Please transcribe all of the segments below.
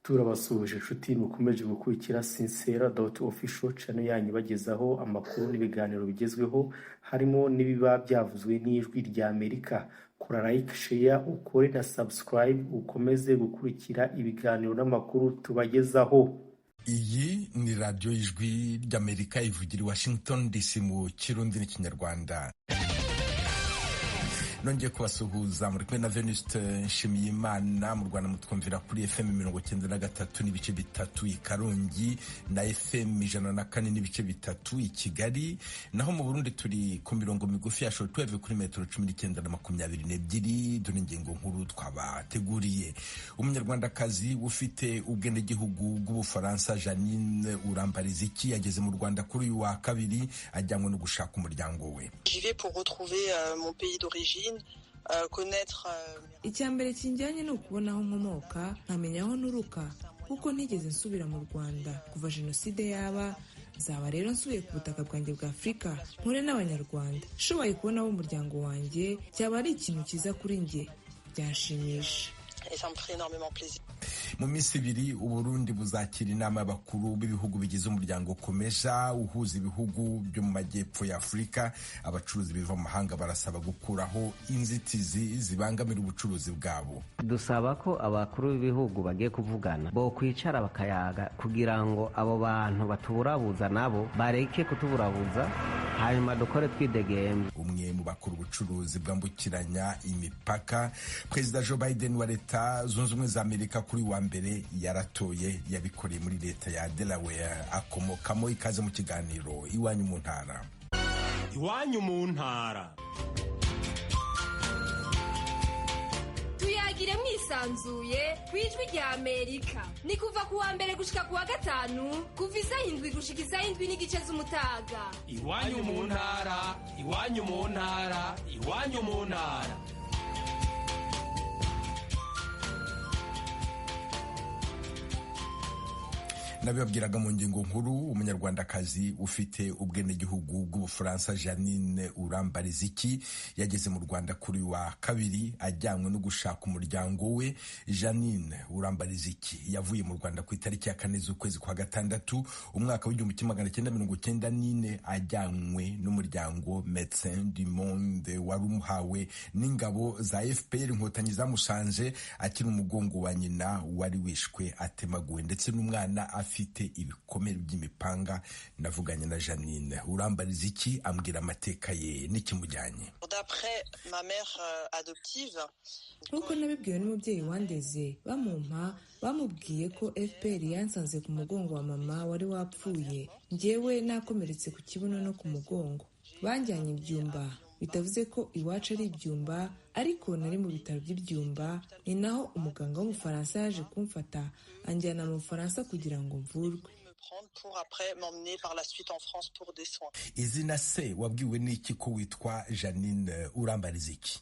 turabasuhuje inshuti mukomeje gukurikira Sincere.official channel yanyu bagezaho amakuru n'ibiganiro bigezweho harimo n'ibiba byavuzwe n'ijwi ry'Amerika. Kora like, share, ukore na subscribe ukomeze gukurikira ibiganiro n'amakuru tubagezaho. Iyi ni radio y'ijwi ry'Amerika ivugira i Washington DC mu Kirundi n'Ikinyarwanda. Nongeye kubasuhuza muri kumwe na Venuste Nshimiyimana mu Rwanda mutwumvira kuri FM 93 n'ibice bitatu i Karongi na FM 104 n'ibice bitatu i Kigali, naho mu Burundi turi ku mirongo migufi ya shortwave kuri metero 19 na 22. Dore ingingo nkuru twabateguriye. Umunyarwandakazi ufite ubwenegihugu bw'Ubufaransa Janine Urambariziki yageze mu Rwanda kuri uyu wa kabiri ajyanywe no gushaka umuryango we. J'y vais pour retrouver mon pays d'origine. Icyambere kinjyanye ni ukubona aho nkomoka, nkamenya aho nturuka, kuko ntigeze nsubira mu Rwanda kuva jenoside yaba. Zaba rero nsubiye ku butaka bwanjye bwa Afurika mpure n'Abanyarwanda, nshoboye kubona abo umuryango wanjye cyaba ari ikintu cyiza kuri njye, byanshimisha. Mu minsi ibiri Uburundi buzakira inama y'abakuru b'ibihugu bigize umuryango komesha uhuza ibihugu byo mu majyepfo ya Afurika. Abacuruzi biva mu mahanga barasaba gukuraho inzitizi zibangamira ubucuruzi bwabo. Dusaba ko abakuru b'ibihugu bagiye kuvugana bo kwicara bakayaga kugira ngo abo bantu batuburabuza nabo bareke kutuburabuza, hanyuma dukore twidegembe. Umwe mu bakuru ubucuruzi bwambukiranya imipaka, Perezida Joe Biden wa Leta Zunze Ubumwe za Amerika kuri wa mbere yaratoye, yabikoreye muri leta ya Delaware akomokamo. Ikaze mu kiganiro Iwanyu mu Ntara. Iwanyu mu Ntara. Tuyagire mwisanzuye kwijwi rya Amerika. Ni kuva ku wa mbere gushika ku wa gatanu kuva isaha 7 gushika isaha 7 n'igice z'umutaga. Iwanyu mu Ntara, Iwanyu mu Ntara, Iwanyu mu Ntara. Nabibabwiraga mu ngingo nkuru, umunyarwandakazi ufite ubwenegihugu bw'Ubufaransa Janine Urambariziki yageze mu Rwanda kuri wa kabiri ajyanywe no gushaka umuryango we. Janine Urambariziki yavuye mu Rwanda ku itariki ya 4 z'ukwezi kwa gatandatu umwaka w'1994 ajyanywe n'umuryango Médecins du Monde wari umuhawe n'ingabo za FPR inkotanyi zamusanze akiri umugongo wa nyina wari wishwe atemaguwe, ndetse n'umwana afite ibikomere by'imipanga. Navuganye na Janine Urambariziki ambwira amateka ye n'ikimujyanye. Nkuko nabibwiwe n'umubyeyi wandeze bamubwiye ko FPR yansanze ku mugongo wa mama wari wapfuye, njyewe nakomeretse ku kibuno no ku mugongo. Banjyanye ibyumba, bitavuze ko iwacu ari ibyumba, ariko nari mu bitaro by'ibyumba. Ni naho umuganga w'Umufaransa yaje kumfata anjyana mu Bufaransa kugira ngo mvurwe. Izina se wabwiwe n'iki ko witwa Janine Urambariziki?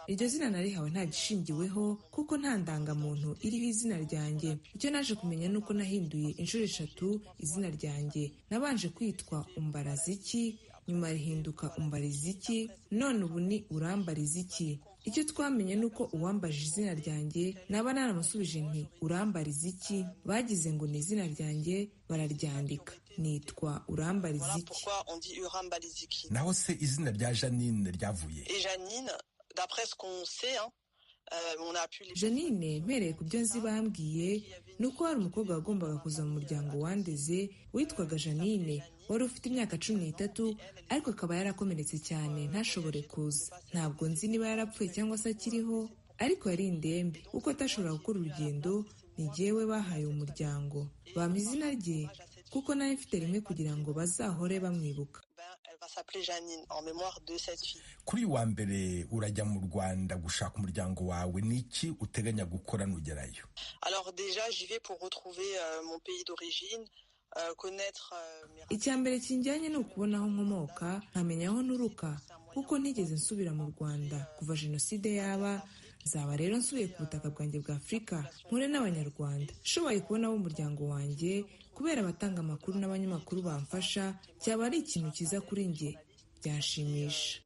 Iryo zina narihawe nta gishingiweho kuko nta ndangamuntu iriho izina ryanjye. Icyo naje kumenya nuko nahinduye inshuro 3 izina ryanjye. Nabanje kwitwa Umbaraziki, nyuma rihinduka Umbariziki, none ubu ni Urambariziki. Icyo twamenye nuko uwambajije izina ryanjye naba naramusubije nti Urambariziki, bagize ngo ni izina ryanjye bararyandika, nitwa Urambariziki. Naho se izina rya Janine ryavuye? Janine mpereye ku byo nzi bambwiye nuko hari umukobwa wagombaga kuza mu muryango wandeze witwaga Janine, wari ufite imyaka 13 ariko akaba yarakomeretse cyane ntashobore kuza. Ntabwo nzi niba yarapfuye cyangwa se akiriho, ariko yari indembe kuko atashobora gukora urugendo. Ni jyewe bahaye umuryango, bampa izina rye kuko nawe mfite rimwe kugira ngo bazahore bamwibuka. Kuri wa mbere urajya mu Rwanda gushaka umuryango wawe, niki uteganya gukora nugerayo? Icyambere kinjyanye ni ukubona aho nkomoka, nkamenya aho nturuka, kuko ntigeze nsubira mu Rwanda kuva jenoside yaba. Zaba rero nsubiye ku butaka bwanjye bwa Afurika mpure n'Abanyarwanda, nshoboye kubona abo umuryango wanjye kubera abatanga amakuru n'abanyamakuru bamfasha, cyaba ari ikintu cyiza kuri njye, byanshimisha.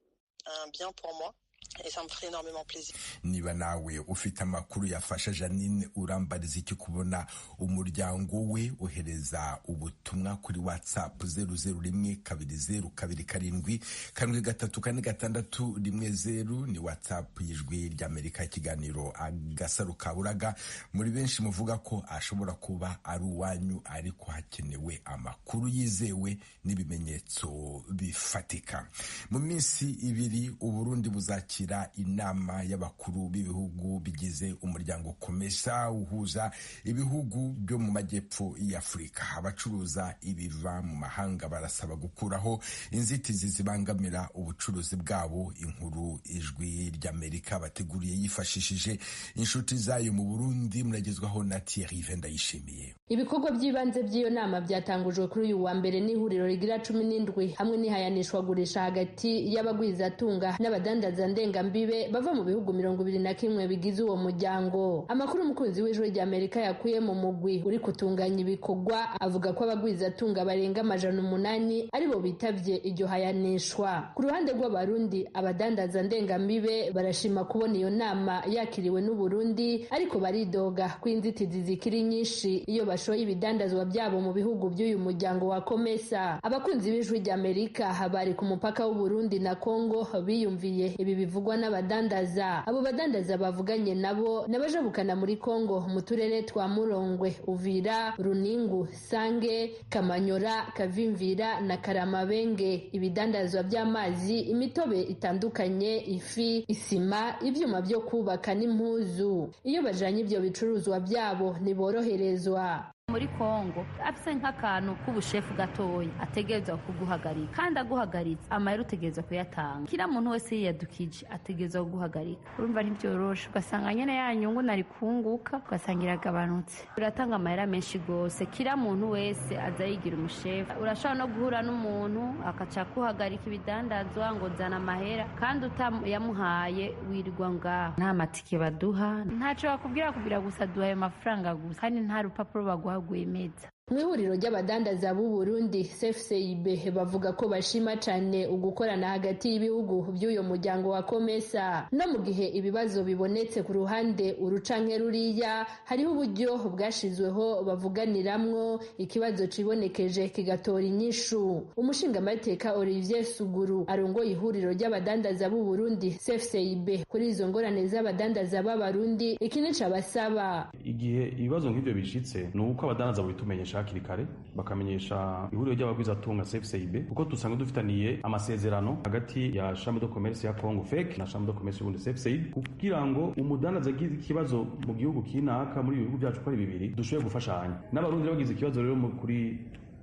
et ça me ferait énormément plaisir. Niba nawe ufite amakuru yafasha Janine urambariza iki kubona umuryango we, ohereza ubutumwa kuri WhatsApp 00227 ni WhatsApp y'ijwi ry'Amerika, ikiganiro agasaro kaburaga. Muri benshi muvuga ko ashobora kuba ari uwanyu, ariko hakenewe amakuru yizewe n'ibimenyetso bifatika. Mu minsi ibiri Uburundi buzakira inama y'abakuru b'ibihugu bigize umuryango komesa uhuza ibihugu byo mu majyepfo y'Afrika. Abacuruza ibiva mu mahanga barasaba gukuraho inzitizi zibangamira ubucuruzi bwabo. Inkuru ijwi ry'Amerika bateguriye yifashishije inshuti zayo mu Burundi, muragezwaho na Thierry Vendayishimiye. Ibikorwa by'ibanze by'iyo nama byatangujwe kuri uyu wa mbere n'ihuriro rigira 17 hamwe n'ihayanishwa gurisha hagati y'abagwizatunga n'abadandaza ndengambibe bava mu bihugu 21 bigize uwo muryango. Amakuru umukunzi w'ijwi ry'Amerika yakuye mu mugwi uri kutunganya ibikorwa avuga ko abagwizatunga barenga 800 aribo bitavye iryo hayanishwa. Ku ruhande rw'abarundi, abadandaza ndengambibe barashima kubona iyo nama yakiriwe n'u Burundi, ariko baridoga ko inzitizi zikiri nyinshi iyo bashoye ibidandazwa byabo mu bihugu by'uyu muryango wa komesa. Abakunzi b'ijwi ry'Amerika bari ku mupaka w'u Burundi na Kongo biyumviye ibi bivugwa n'abadandaza. Abo badandaza bavuganye nabo n'abajabukana muri Kongo mu turere twa Murongwe, Uvira, Runingu, Sange, Kamanyora, Kavimvira na Karamabenge. Ibidandazwa by'amazi, imitobe itandukanye, ifi, isima, ivyuma byo kubaka n'impuzu. Iyo bajanye ibyo bicuruzwa byabo niboroherezwa. Muri Kongo afise nk'akantu k'ubushefu gatoya ategerezwa kuguhagarika, kandi aguhagaritse amahera utegerezwa kuyatanga. Kila muntu wese yiyadukije ategerezwa kuguhagarika. Urumva ntibyoroshe, ugasanga nyene ya nyungu nari kunguka ugasanga iragabanutse. Uratanga amahera menshi gose, kila muntu wese aza yigira umushefu. Urashobora no guhura n'umuntu akaca kuhagarika ibidandazwa ngo zana amahera, kandi utayamuhaye wirirwa ngaho. Nta matike baduha, ntaco bakubwira kugira gusa duha ayo mafaranga gusa, kandi nta rupapuro baguha gwemeza. Mu ihuriro ry'abadandaza b'u Burundi CFCIB bavuga ko bashima cyane ugukorana hagati y'ibihugu by'uyo muryango wa komesa. No mu gihe ibibazo bibonetse ku ruhande urucanke ruriya, hariho uburyo bwashizweho bavuganiramwo ikibazo cibonekeje kigatora inyishu. Umushingamateka Olivier Suguru arongoye ihuriro ry'abadandaza b'u Burundi CFCIB kuri izo ngorane z'abadandaza b'abarundi ikinica basaba. Igihe ibibazo nk'ibyo bishitse nuko abadandaza bitumenyesha hakiri kare, bakamenyesha ihuriro ry'abagwizatunga CFCIB, kuko dusanga dufitaniye amasezerano hagati ya Chambre de Commerce ya Congo FEC na Chambre de Commerce y'Uburundi CFCIB, kugira ngo umudandaza agize ikibazo mu gihugu kinaka muri ibihugu byacu ko ari bibiri dushoboye gufashanya. N'abarundi bagize ikibazo rero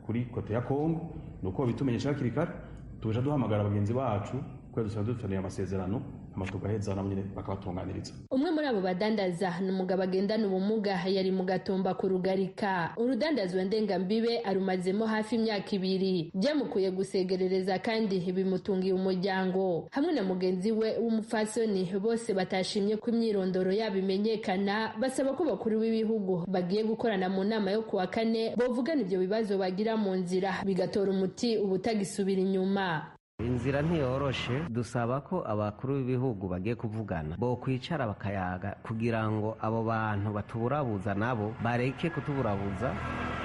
kuri kote ya Congo, nuko bitumenyesha hakiri kare, tuje duhamagara abagenzi bacu ko dusanga dufitaniye amasezerano amatugaheza namwe bakabatunganiriza. Umwe muri abo badandaza n'umugabo agendana ubumuga yari mu Gatumba ku Rugarika. Urudandazwa ndengambibe arumazemo hafi imyaka 2, byamukuye gusegerereza kandi bimutungiye umuryango. Hamwe na mugenzi we w'umupfasoni bose batashimye ko imyirondoro yabo imenyekana, basaba ko bakuru b'ibihugu bagiye gukorana mu nama yo kuwa 4 bovugana ibyo bibazo bagira mu nzira bigatora umuti ubutagisubira inyuma. Inzira ntiyoroshe, dusaba ko abakuru b'ibihugu bagiye kuvugana bo kwicara bakayaga kugira ngo abo bantu batuburabuza nabo bareke kutuburabuza,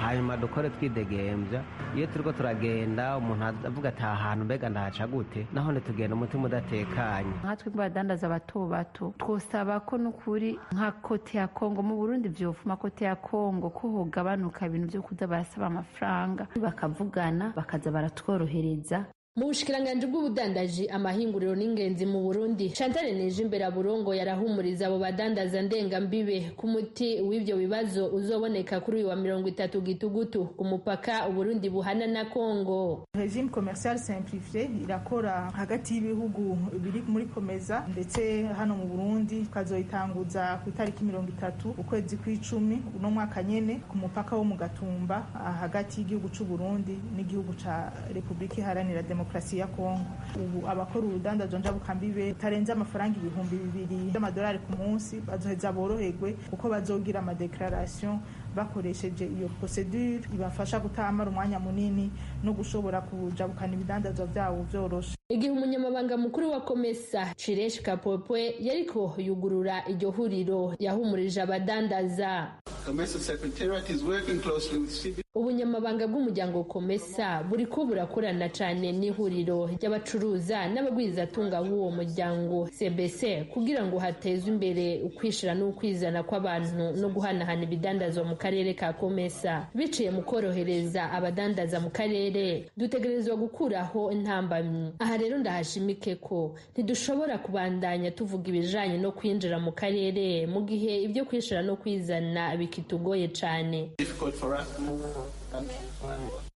hanyuma dukore twidegembya. Iyo turiko turagenda umuntu avuga ati ahantu mbega ndahaca gute, naho ntitugenda umutima udatekanye. Nkatwe badandaza bato bato twosaba ko n'ukuri nka kote ya Kongo mu Burundi vyofuma kote ya Kongo ko hogabanuka ibintu byo kuza barasaba amafaranga, bakavugana bakaza baratworohereza. Mu bushikiranganje bw'ubudandaji, amahinguriro n'ingenzi mu Burundi, Chantal Nijimbera Burongo yarahumuriza abo badandaza ndengambibe ku muti w'ibyo bibazo uzoboneka kuri uyu wa 30 Gitugutu ku mupaka Uburundi buhana na Kongo. Regime commercial simplifié irakora hagati y'ibihugu biri muri komeza, ndetse hano mu Burundi kazoyitanguza ku itariki 30 ukwezi kw'icumi uno mwaka nyene ku mupaka wo mu Gatumba hagati y'igihugu c'u Burundi n'igihugu ca Republika Iharanira Demokarasi ya Kongo. Ubu abakora urudandazwa njabukambibe tarenze amafaranga 2,000 y'amadolari ku munsi bazoheza boroherwe kuko bazogira ama declaration bakoresheje iyo procedure ibafasha kutamara umwanya munini no gushobora kujabukana ibidandazwa byabo vyoroshe. Igihe umunyamabanga mukuru wa Komesa Sincere.official yariko yugurura iryo huriro yahumurije abadandaza. Ubunyamabanga bw'umuryango Komesa buriko burakorana cyane n'ihuriro ry'abacuruza n'abagwizatunga b'uwo muryango CBC kugira ngo hatezwe imbere ukwishira n'ukwizana kw'abantu no guhanahana ibidandazwa mu karere ka Komesa. Biciye mu korohereza abadandaza mu karere, dutegerezwa gukuraho intambamyi. Aha rero ndahashimike ko ntidushobora kubandanya tuvuga ibijanye no kwinjira mu karere mu gihe ibyo kwishira no kwizana bikitugoye cyane.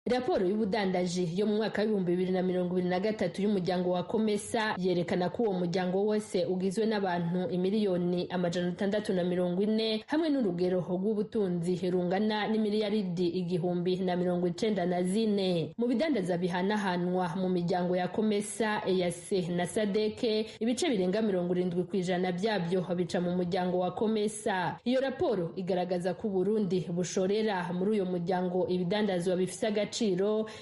Raporo y'ubudandaji yo mu mwaka w'2023 y'umuryango wa Komesa yerekana ko uwo muryango wose ugizwe n'abantu imiliyoni 640 hamwe n'urugero rw'ubutunzi rungana n'imiliyaridi 194. Mu bidandaza bihanahanwa mu miryango ya Komesa, EAC na Sadeke, ibice birenga 70% byabyo bica mu muryango wa Komesa. Iyo raporo igaragaza ko Burundi bushorera muri uyo muryango ibidandazwa bifise agaciro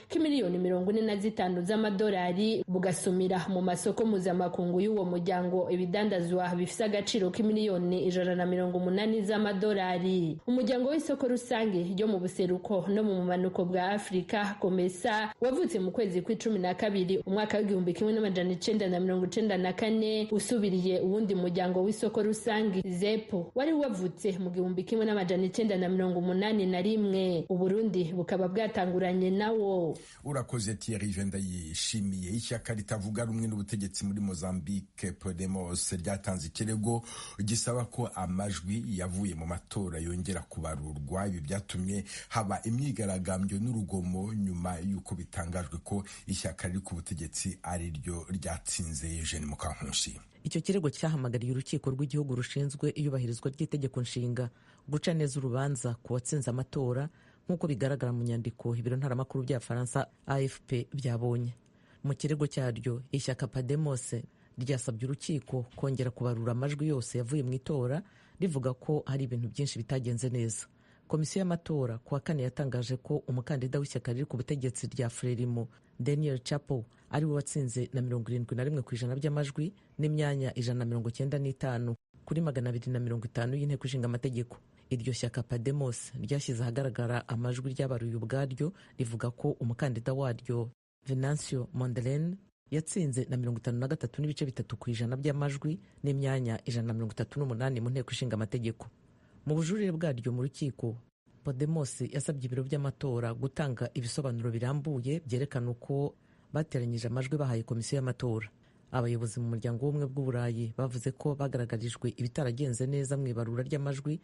k'imiliyoni 45 z'amadolari, bugasumira mu masoko mpuzamakungu y'uwo muryango ibidandazwa bifise agaciro k'imiliyoni 180 z'amadolari. Umuryango w'isoko rusange ryo mu buseruko no mu manuko bwa Afrika Komesa wavutse mu kwezi kwa12 umwaka w'1994 usubiriye uwundi muryango w'isoko rusange ZEPO wari wavutse mu 1981. Uburundi bukaba bwatanguranye nawo. Urakoze Thierry Venda yishimiye. Ishyaka ritavuga rumwe n'ubutegetsi muri Mozambique Podemos ryatanze ikirego gisaba ko amajwi yavuye mu matora yongera kubarurwa. Ibi byatumye haba imyigaragambyo n'urugomo nyuma y'uko bitangajwe ko ishyaka riri ku butegetsi ari ryo ryatsinze. Eugene Mukankusi. Icyo kirego cyahamagariye urukiko rw'igihugu rushinzwe iyubahirizwa ry'itegeko nshinga guca neza urubanza ku watsinze amatora nk'uko bigaragara mu nyandiko ibiro ntaramakuru bya Faransa AFP byabonye. Mu kirego cyaryo ishyaka Podemos ryasabye urukiko kongera kubarura amajwi yose yavuye mu itora, rivuga ko hari ibintu byinshi bitagenze neza. Komisiyo y'amatora kuwa kane yatangaje ko umukandida w'ishyaka riri ku butegetsi rya Frelimo Daniel Chapo ari we watsinze na 71% by'amajwi n'imyanya 195 kuri 250 y'inteko ishinga amategeko. Iryo shyaka Podemos ryashyize ahagaragara amajwi ryabaruye ubwaryo, rivuga ko umukandida waryo Venancio Mondlane yatsinze na 53.3% by'amajwi n'imyanya 138 mu nteko ishinga amategeko. Mu bujurire bwaryo mu rukiko, Podemos yasabye ibiro by'amatora gutanga ibisobanuro birambuye byerekana uko bateranyije amajwi bahaye komisiyo y'amatora. Abayobozi mu muryango w'ubumwe bw'Uburayi bavuze ko bagaragarijwe ibitaragenze neza mu ibarura ry'amajwi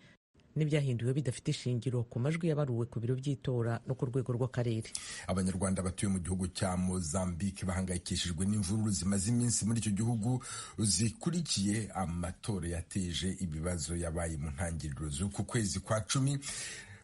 n'ibyahinduwe bidafite ishingiro ku majwi yabaruwe ku biro by'itora no ku rwego rw'akarere. Abanyarwanda batuye mu gihugu cya Mozambique bahangayikishijwe n'imvururu zimaze iminsi muri icyo gihugu zikurikiye amatora yateje ibibazo yabaye mu ntangiriro z'uku kwezi kwa 10.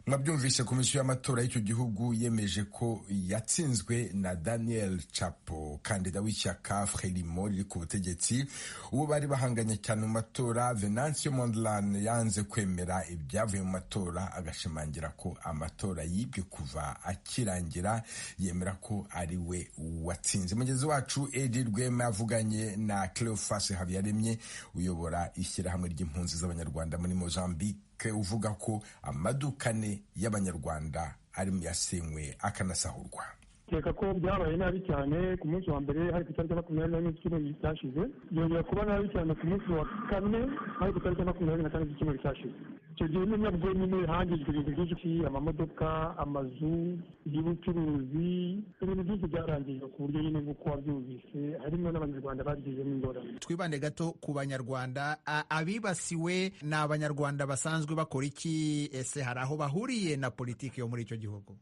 Mwabyumvise, komisiyo y'amatora y'icyo gihugu yemeje ko yatsinzwe na Daniel Chapo, kandida w'ishyaka Frelimo riri ku butegetsi. Uwo bari bahanganye cyane mu matora, Venancio Mondlane, yanze kwemera ibyavuye mu matora, agashimangira ko amatora yibwe kuva akirangira, yemera ko ari we watsinze. Mugenzi wacu Edi Rwema yavuganye na Cleophas Habiyaremye uyobora ishyirahamwe ry'impunzi z'abanyarwanda muri Mozambique, uvuga ko amadukane y'abanyarwanda ari mu yasenywe akanasahurwa. Keka ko byabaye nabi cyane ku munsi wa mbere hari ku itariki 24 z'icyumweru cyashize, yongera kuba nabi cyane ku munsi wa kane hari ku itariki 25 z'icyumweru cyashize. Icyo gihe nabwo nyine hangijwe ibintu byinshi, amamodoka, amazu y'ubucuruzi, ibintu byinshi byarangijwe ku buryo nyine nk'uko wabyumvise harimo n'abanyarwanda bagizemo ingorane. Twibande gato ku banyarwanda. Abibasiwe ni abanyarwanda basanzwe bakora iki? Ese hari aho bahuriye na politiki yo muri icyo gihugu?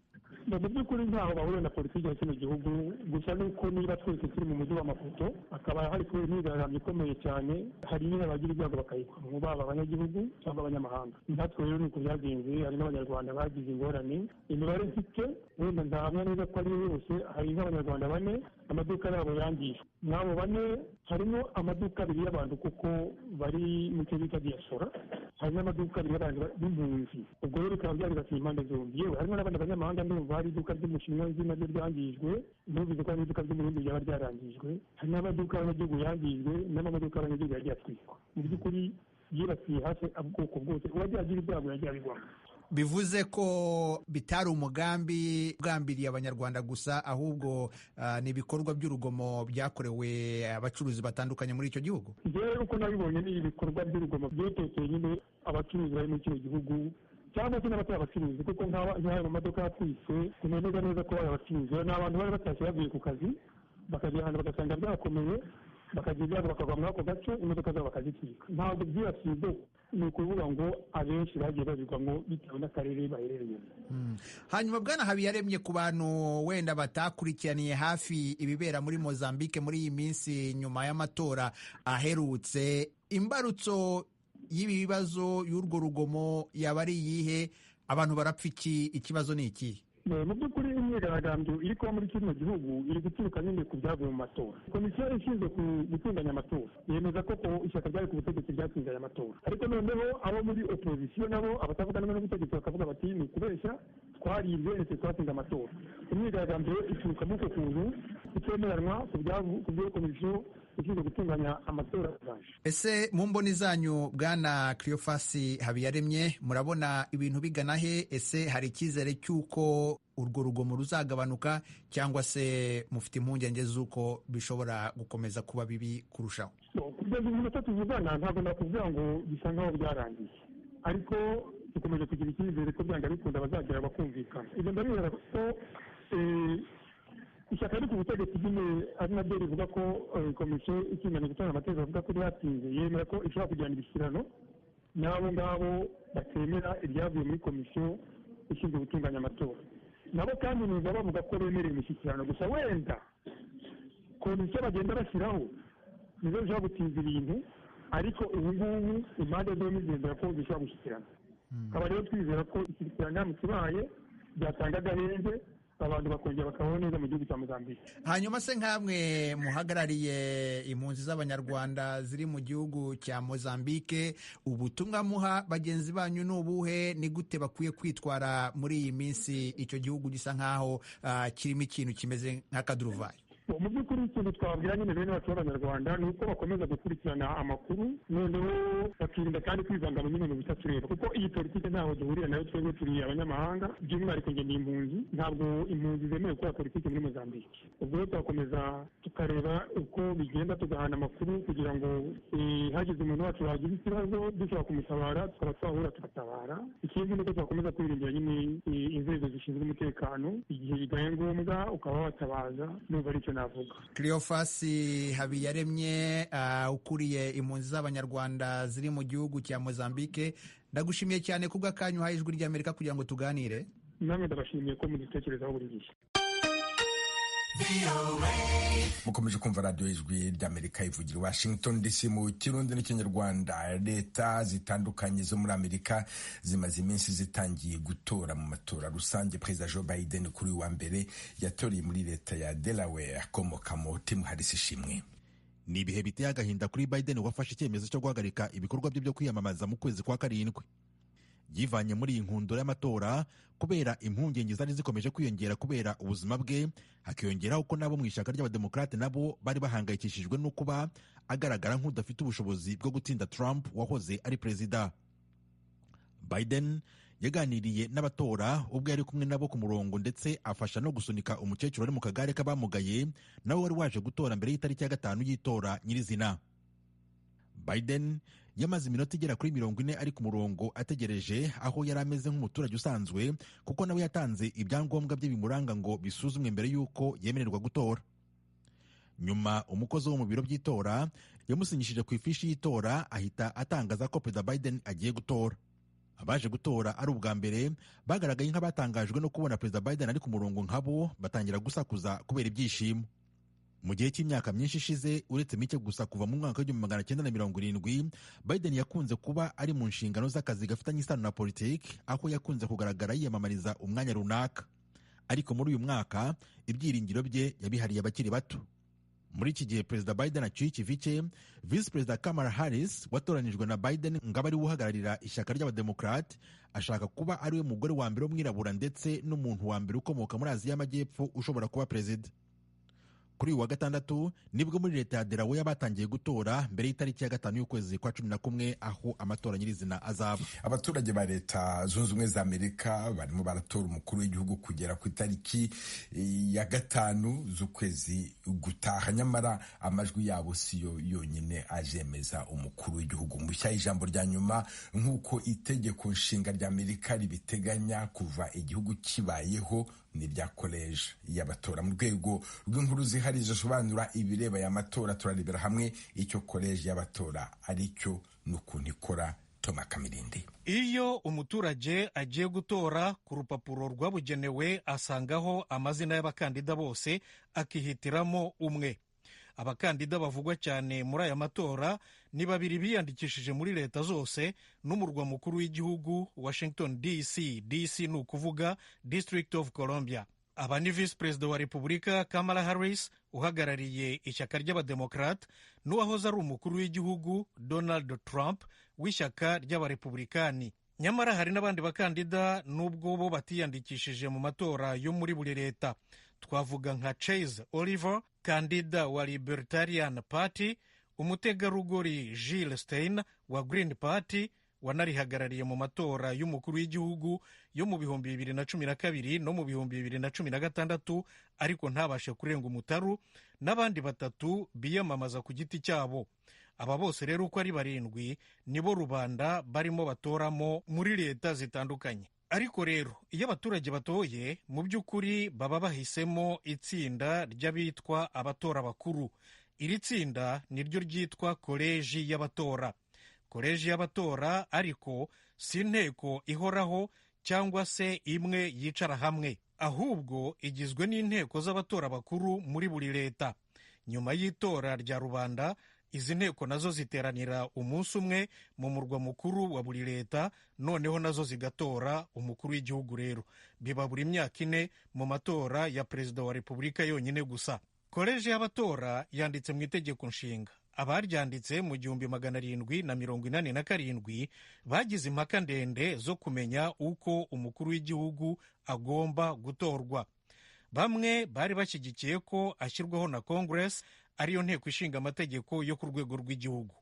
mu by'ukuri ntaho bahurira na politiki ya kino gihugu, gusa nuko niba twese turi mu mujyi w'amafoto hakaba hari kubera imyigaragambyo ikomeye cyane, hari nyine abagira ibyago bakayikora, baba abanyagihugu cyangwa abanyamahanga. natwe rero nuko byagenze, hari n'abanyarwanda bagize ingorane. imibare mfite wenda ntahamya neza ko ari yose, hari nk'abanyarwanda 4 amaduka yabo yangijwe. n'abo 4 harimo amaduka 2 y'abantu kuko bari mu cyo bita diaspora, hari n'amaduka 2 y'abantu b'impunzi. ubwo rero bikaba byari bafite impande zombi. yewe harimo n'abandi banyamahanga, ndumva hari iduka ry'umushinwa nzi naryo ryangijwe, n'ubizi ko hari iduka ry'umurundi ryaba ryarangijwe, hari n'amaduka y'abanyagihugu yangijwe, n'amaduka y'abanyagihugu yagiye atwikwa. mu by'ukuri yibasiye hafi ubwoko bwose, uwagiye agira ibyago yagiye abigwamo. bivuze ko bitari umugambi ugambiriye abanyarwanda gusa, ahubwo ni ibikorwa by'urugomo byakorewe abacuruzi batandukanye muri icyo gihugu. rero uko nabibonye ni ibikorwa by'urugomo byetekeye nyine abacuruzi bari muri kino gihugu, cyangwa se n'abatari abacuruzi, kuko nk'ayo mu maduka yatwitse tunemeza neza ko bari abacuruzi. ni abantu bari batashye bavuye ku kazi, bakagera ahantu bagasanga byakomeye, bakagira ibyago bakava muri ako gace, imodoka zabo bakazitwika. ntabwo byibasiye ubwoko, ni ukuvuga ngo abenshi bagiye babigwamo bitewe n'akarere baherereyemo. hanyuma bwana Habiyaremye, ku bantu wenda batakurikiraniye hafi ibibera muri Mozambique muri iyi minsi nyuma y'amatora aherutse, imbarutso y'ibi bibazo y'urwo rugomo yaba ari iyihe? abantu barapfa iki? ikibazo ni iki? mu by'ukuri imyigaragambyo iri kuba muri kino gihugu iri guturuka nyine ku byavuye mu matora. komisiyo ishinzwe gutunganya amatora yemeza ko ishyaka ryari ku butegetsi ryatsinze aya matora, ariko noneho abo muri opozisiyo nabo abatavuga n'ubutegetsi bakavuga bati ni ukubeshya, twaribwe ndetse twatsinze amatora. imyigaragambyo ituruka muri uko kuntu itemeranwa ku byo komisiyo ishinzwe gutunganya amatora yaje. ese mu mboni zanyu bwana Cleophas Habiyaremye, murabona ibintu bigana he? ese hari icyizere cy'uko urwo rugomo ruzagabanuka, cyangwa se mufite impungenge z'uko bishobora gukomeza kuba bibi kurushaho? kugeza ubu munota tuvugana ntabwo nakubwira ngo bisa nkaho byarangiye, ariko dukomeje kugira icyizere ko byanga bikunda bazagera bakumvikana. ibyo ndabibera ko ishyaka riri ku butegetsi nyine ari naryo rivuga ko komisiyo ishinzwe gutanga amategeko avuga ko ryatsinze, yemera ko ishobora kugirana ibishyikirano n'abo ngabo batemera ibyavuye muri komisiyo ishinzwe gutunganya amatora. nabo kandi niba bavuga ko bemereye imishyikirano, gusa wenda komisiyo bagenda bashyiraho nizo zishobora gutinza ibintu, ariko ubu ngubu impande zombi zizera ko zishobora gushyikirana. tukaba rero twizera ko ishyikirano kibaye byatanga agahenge, abantu bakongera bakabaho neza mu gihugu cya Mozambique. hanyuma se nk'amwe muhagarariye impunzi z'abanyarwanda ziri mu gihugu cya Mozambique, ubutumwa muha bagenzi banyu ni ubuhe? ni gute bakwiye kwitwara muri iyi minsi icyo gihugu gisa nk'aho kirimo ikintu kimeze nk'akaduruvayo? mu by'ukuri ikintu twabwira nyine bene bacu b'abanyarwanda ni uko bakomeza gukurikirana amakuru, noneho bakirinda kandi kwivanga mu nyine mu bitatureba, kuko iyi politiki ntaho duhurira nayo. twebwe turi abanyamahanga, by'umwihariko njye ni impunzi, ntabwo impunzi zemewe gukora politiki muri Mozambique. ubwo rero tugakomeza tukareba uko bigenda, tugahana amakuru kugira ngo hagize umuntu wacu wagira ikibazo dushobora kumutabara, tukaba twahura tugatabara. ikindi ni uko tugakomeza kwirindira nyine inzego zishinzwe umutekano, igihe bibaye ngombwa ukaba watabaza. numva aricyo navuga. Cleophas Habiyaremye, ukuriye impunzi z'abanyarwanda ziri mu gihugu cya Mozambique, ndagushimiye cyane kubw'akanyu uhaye ijwi ry'Amerika kugira ngo tuganire. namwe ndabashimiye ko muditekerezaho buri gihe. mukomeje kumva radiyo y'ijwi ry'Amerika ivugira Washington DC mu kirundi n'ikinyarwanda. leta zitandukanye zo muri Amerika zimaze iminsi zitangiye gutora mu matora rusange. perezida Joe Biden kuri wa mbere yatoreye muri leta ya Delaware akomokamo Tim Harris ishimwe. ni ibihe biteye agahinda kuri Biden wafashe icyemezo cyo guhagarika ibikorwa bye byo kwiyamamaza mu kwezi kwa karindwi. yivanye muri iyi nkundura y'amatora kubera impungenge zari zikomeje kwiyongera kubera ubuzima bwe, hakiyongeraho ko nabo mu ishyaka ry'abademokarate nabo bari bahangayikishijwe no kuba agaragara nk'udafite ubushobozi bwo gutsinda Trump wahoze ari perezida. Biden yaganiriye n'abatora ubwo yari kumwe nabo ku murongo, ndetse afasha no gusunika umukecuru ari mu kagare k'abamugaye nawe wari waje gutora mbere y'itariki ya 5 y'itora nyirizina. Biden yamaze iminota igera kuri 40 ari ku murongo ategereje, aho yari ameze nk'umuturage usanzwe kuko nawe yatanze ibyangombwa bye bimuranga ngo bisuzumwe mbere y'uko yemererwa gutora. nyuma umukozi wo mu biro by'itora yamusinyishije ku ifishi y'itora, ahita atangaza ko Perezida Biden agiye gutora. abaje gutora ari ubwa mbere bagaragaye nk'abatangajwe no kubona perezida Biden ari ku murongo nkabo, batangira gusakuza kubera ibyishimo. Mu gihe cy'imyaka myinshi ishize, uretse mike gusa kuva mu mwaka w'1970, Biden yakunze kuba ari mu nshingano z'akazi gafitanye isano na politiki, aho yakunze kugaragara yiyamamariza umwanya runaka. Ariko muri uyu mwaka ibyiringiro bye yabihariye abakiri bato. Muri iki gihe perezida Biden acyuye ikivi cye, visi perezida Kamala Harris watoranijwe na Biden ngo abe ari we uhagararira ishyaka ry'abademokrate, ashaka kuba ari we mugore wa mbere w'umwirabura ndetse n'umuntu wa mbere ukomoka muri Aziya y'Amajyepfo ushobora kuba perezida. Kuri uyu wa gatandatu nibwo muri leta ya Delaware batangiye gutora mbere y'itariki ya 5 y'ukwezi kwa 11 aho amatora nyirizina azaba. Abaturage ba leta zunze ubumwe za Amerika barimo baratora umukuru w'igihugu kugera ku itariki ya 5 z'ukwezi gutaha, nyamara amajwi yabo siyo yonyine ajemeza umukuru w'igihugu mushya. Ijambo rya nyuma nk'uko itegeko nshinga rya Amerika ribiteganya kuva igihugu kibayeho ni rya koleji y'abatora. Mu rwego rw'inkuru zihari zisobanura ibireba y'amatora, turarebera hamwe icyo koleji y'abatora ari cyo n'ukuntu ikora. Toma Kamirindi. Iyo umuturage agiye gutora, ku rupapuro rwabugenewe asangaho amazina y'abakandida bose, akihitiramo umwe. Abakandida bavugwa cyane muri aya matora ni babiri biyandikishije muri leta zose n'umurwa mukuru w'igihugu Washington DC. DC ni ukuvuga District of Columbia. Aba ni visi perezida wa Repubulika Kamala Harris uhagarariye ishyaka ry'abademokrate, n'uwahoze ari umukuru w'igihugu Donald Trump w'ishyaka ry'abarepublikani. Nyamara hari n'abandi bakandida nubwo bo batiyandikishije mu matora yo muri buri leta. Twavuga nka Chase Oliver, kandida wa Libertarian Party, umutegarugori Jill Stein wa Green Party wanarihagarariye mu matora y'umukuru w'igihugu yo mu 2012 no mu 2016, ariko ntabashe kurenga umutaru, n'abandi batatu biyamamaza ku giti cyabo. Aba bose rero uko ari 7 nibo rubanda barimo batoramo muri leta zitandukanye. Ariko rero iyo abaturage batoye, mu by'ukuri baba bahisemo itsinda ry'abitwa abatora bakuru. Iri tsinda niryo ryitwa koleji y'abatora. Koleji y'abatora ariko si inteko ihoraho cyangwa se imwe yicara hamwe, ahubwo igizwe n'inteko z'abatora bakuru muri buri leta. Nyuma y'itora rya rubanda, izi nteko nazo ziteranira umunsi umwe mu murwa mukuru wa buri leta, noneho nazo zigatora umukuru w'igihugu. Rero biba buri myaka 4 mu matora ya perezida wa Repubulika yonyine gusa. Koleji y'abatora yanditse mu itegeko nshinga. Abaryanditse mu 1787 bagize impaka ndende zo kumenya uko umukuru w'igihugu agomba gutorwa. Bamwe bari bashyigikiye ko ashyirwaho na Congress, ariyo nteko ishinga amategeko yo ku rwego rw'igihugu.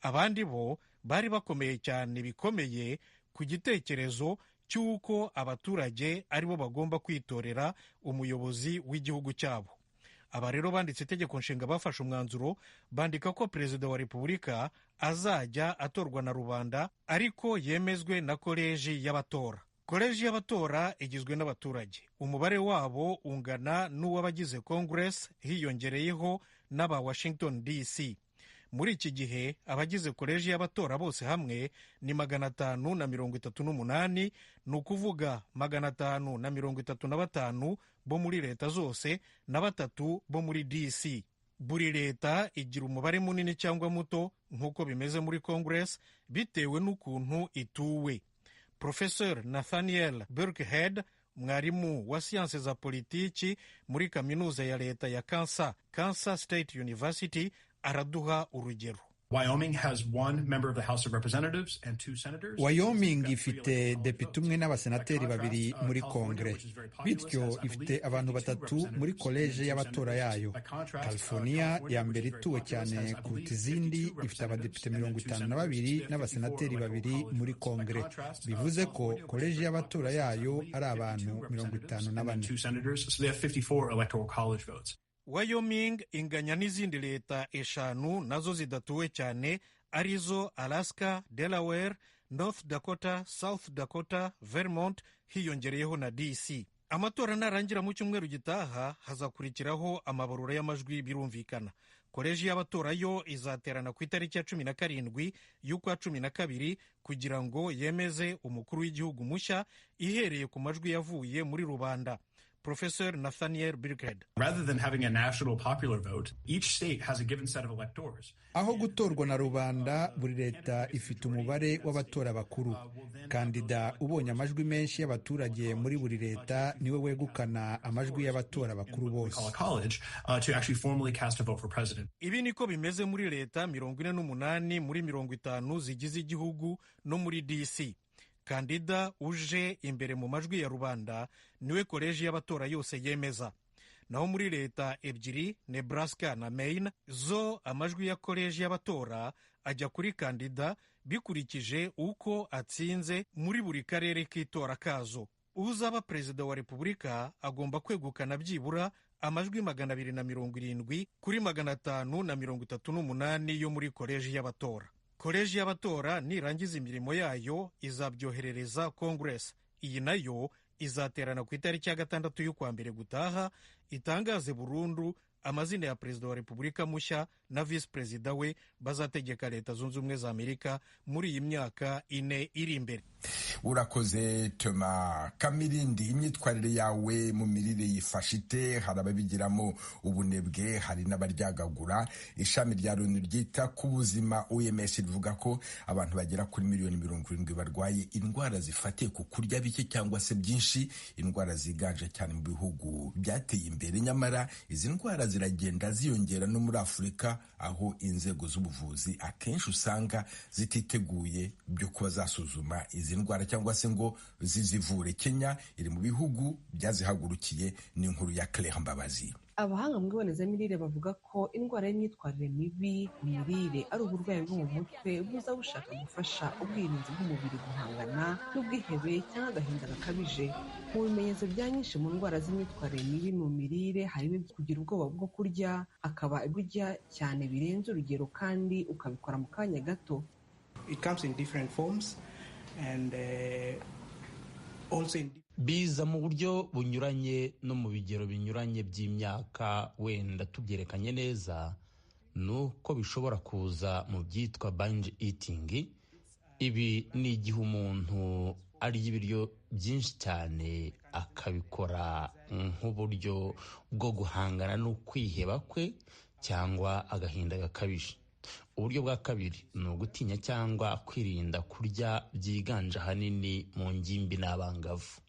Abandi bo bari bakomeye cyane bikomeye ku gitekerezo cy'uko abaturage aribo bagomba kwitorera umuyobozi w'igihugu cyabo. Aba rero banditse itegeko nshinga bafashe umwanzuro, bandika ko perezida wa Repubulika azajya atorwa na rubanda, ariko yemezwe na koleji y'abatora. Koleji y'abatora igizwe n'abaturage, umubare wabo ungana n'uw'abagize Congress, hiyongereyeho n'aba Washington DC. Muri iki gihe abagize koleji y'abatora bose hamwe ni 538, ni ukuvuga 535 bo muri leta zose na 3 bo muri DC. Buri leta igira umubare munini cyangwa muto nk'uko bimeze muri Congress bitewe n'ukuntu ituwe. Professor Nathaniel Burkhead, mwarimu wa siyanse za politiki muri kaminuza ya leta ya Kansas State University, araduha urugero. Wyoming ifite depite umwe n'abasenateri 2 muri kongere, bityo ifite abantu 3 muri koleji y'abatora yayo. California ya mbere ituwe cyane kuruta izindi, ifite abadepite 52 n'abasenateri 2 muri kongere, bivuze ko koleji y'abatora yayo ari abantu 54. Wyoming inganya n'izindi leta 5 nazo zidatuwe cyane, arizo Alaska, Delaware, North Dakota, South Dakota, Vermont, hiyongereyeho na DC. amatora narangira mu cyumweru gitaha hazakurikiraho amabarura y'amajwi birumvikana. Koleji y'abatora yo izaterana ku itariki ya 17 y'ukwa 12 kugira ngo yemeze umukuru w'igihugu mushya ihereye ku majwi yavuye muri rubanda. Professor Nathaniel Birkhead. Rather than having a national popular vote, each state has a given set of electors. Aho gutorwa na rubanda, buri leta ifite umubare w'abatora bakuru. Kandida ubonye amajwi menshi y'abaturage muri buri leta niwe wegukana amajwi y'abatora bakuru bose. Ibi niko bimeze muri leta 48 muri 50 zigize igihugu no muri DC. Kandida uje imbere mu majwi ya rubanda niwe koleji y'abatora yose yemeza. Naho muri leta ebyiri, Nebraska na Maine, zo amajwi ya koleji y'abatora ajya kuri kandida bikurikije uko atsinze muri buri karere k'itora kazo. Uzaba perezida wa repubulika agomba kwegukana byibura amajwi 270 kuri 538 yo muri koleji y'abatora. Koleji y'abatora nirangiza imirimo yayo izabyoherereza Congress. Iyi nayo izaterana ku itariki ya 6 y'ukwa mbere gutaha itangaze burundu amazina ya perezida wa repubulika mushya na visi perezida we bazategeka leta zunze ubumwe za Amerika muri iyi myaka 4 iri imbere. Urakoze Toma Kamirindi. Imyitwarire yawe mu mirire yifashe ite? Hari ababigiramo ubunebwe, hari n'abaryagagura. Ishami rya Loni ryita ku buzima OMS rivuga ko abantu bagera kuri miliyoni 70 barwaye indwara zifatiye ku kurya bike cyangwa se byinshi, indwara ziganje cyane mu bihugu byateye imbere. Nyamara izi ndwara ziragenda ziyongera no muri Afurika, aho inzego z'ubuvuzi akenshi usanga zititeguye byo kuba zasuzuma izi ndwara cyangwa se ngo zizivure. Kenya iri mu bihugu byazihagurukiye. Ni inkuru ya Claire Mbabazi. Abahanga mu ibonezamirire bavuga ko indwara y'imyitwarire mibi mu mirire ari uburwayi bwo mu mutwe buza bushaka gufasha ubwirinzi bw'umubiri guhangana n'ubwihebe cyangwa agahinda gakabije. Mu bimenyetso bya nyinshi mu ndwara z'imyitwarire mibi mu mirire harimo kugira ubwoba bwo kurya, akaba urya cyane birenze urugero kandi ukabikora mu kanya gato. It comes in different forms and also in biza mu buryo bunyuranye no mu bigero binyuranye by'imyaka. Wenda tubyerekanye neza nuko bishobora kuza mu byitwa binge eating. Ibi ni igihe umuntu arya ibiryo byinshi cyane akabikora nk'uburyo bwo guhangana n'ukwiheba kwe cyangwa agahinda gakabije. Uburyo bwa kabiri ni ugutinya cyangwa kwirinda kurya byiganje ahanini mu ngimbi n'abangavu.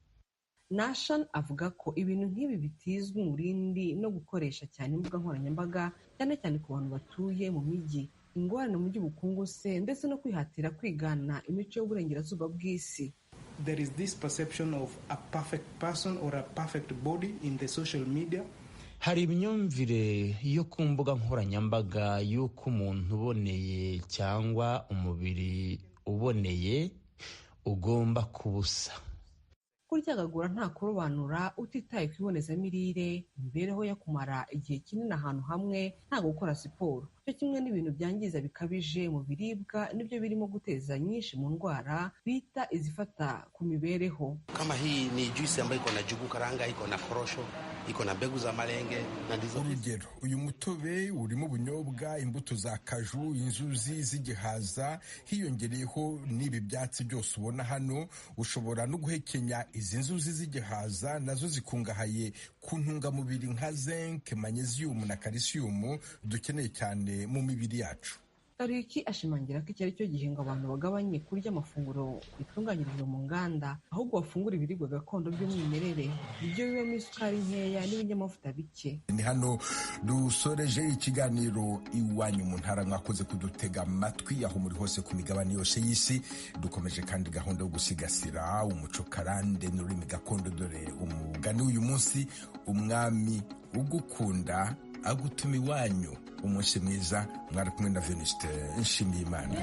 Nashan avuga ko ibintu nk'ibi bitizwa umurindi no gukoresha cyane imbuga nkoranyambaga, cyane cyane ku bantu batuye mu mijyi, ingorane mu by'ubukungu se, ndetse no kwihatira kwigana imico y'uburengerazuba bw'isi. There is this perception of a perfect person or a perfect body in the social media. Hari imyumvire yo ku mbuga nkoranyambaga y'uko umuntu uboneye cyangwa umubiri uboneye ugomba kubusa. Kuryagagura nta kurobanura utitaye ku ibonezamirire, imibereho yo kumara igihe kinini ahantu hamwe nta gukora siporo, cyo kimwe n'ibintu byangiza bikabije mu biribwa nibyo birimo guteza nyinshi mu ndwara bita izifata ku mibereho. Kama hii ni juice ambayo iko na jugu karanga, iko na korosho, iko na mbegu za malenge na ndizo. Urugero, uyu mutobe urimo ubunyobwa, imbuto za kaju, inzuzi z'igihaza, hiyongereyeho n'ibi byatsi byose ubona hano. Ushobora no guhekenya izi nzuzi z'igihaza, nazo zikungahaye ku ntungamubiri nka zinc, magnesium na calcium dukeneye cyane mu mibiri yacu. Tariki ashimangira ko iki ari cyo gihe ngo abantu bagabanye kurya amafunguro bitunganyirijwe mu nganda, ahubwo bafungura ibiribwa gakondo by'umwimerere, ibyo bibamo isukari nkeya n'ibinyamavuta bike. Ni hano dusoreje ikiganiro Iwanyu mu Ntara. Mwakoze kudutega amatwi aho muri hose ku migabane yose y'isi. Dukomeje kandi gahunda yo gusigasira umuco karande n'ururimi gakondo. Dore umugani uyu munsi: umwami ugukunda agutuma iwanyu. Umunsi mwiza. Mwari kumwe na Venuste Nshimiyimana.